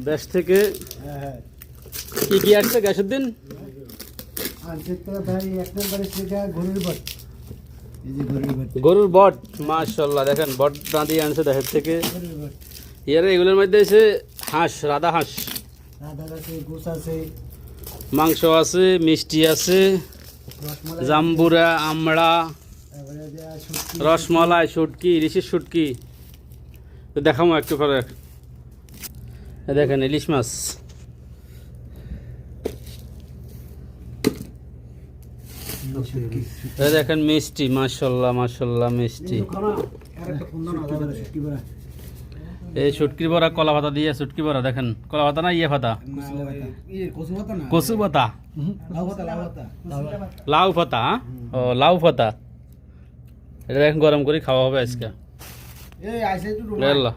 দেশ থেকে হ্যাঁ কি কি আসছে গ্যাসের দিন? আজকে তো ভাই এক নম্বরে সেটা গরুর বট, এই যে গরুর বট, গরুর বট, মাশাআল্লাহ দেখেন বট দাঁড়িয়ে আনছে দেশের থেকে। গরুর বট। এর এগুলোর মধ্যে আছে হাঁস, রাধা হাঁস, রাধা আছে, গোস আছে, মাংস আছে, মিষ্টি আছে, রসমলাই, জাম্বুরা, আমড়া, তারপরে যে শুটকি, রসমালাই, শুটকি, ইলিশের শুটকি। তো দেখাবো একটু করে। এই দেখেন ইলিশ মাছ, শুটকি, এই দেখেন মিষ্টি, মাশাআল্লাহ মাশাআল্লাহ মিষ্টি। শুটকি বড়া, এই শুটকির বড়া কলা পাতা দিয়ে শুটকি বড়া, দেখেন কলা পাতা না ইয়ে পাতা, কচু পাতা, লাউ পাতা, ও লাউ পাতা। এটা দেখেন গরম করে খাওয়া হবে আজকে। এই আইসে একটু আল্লাহ।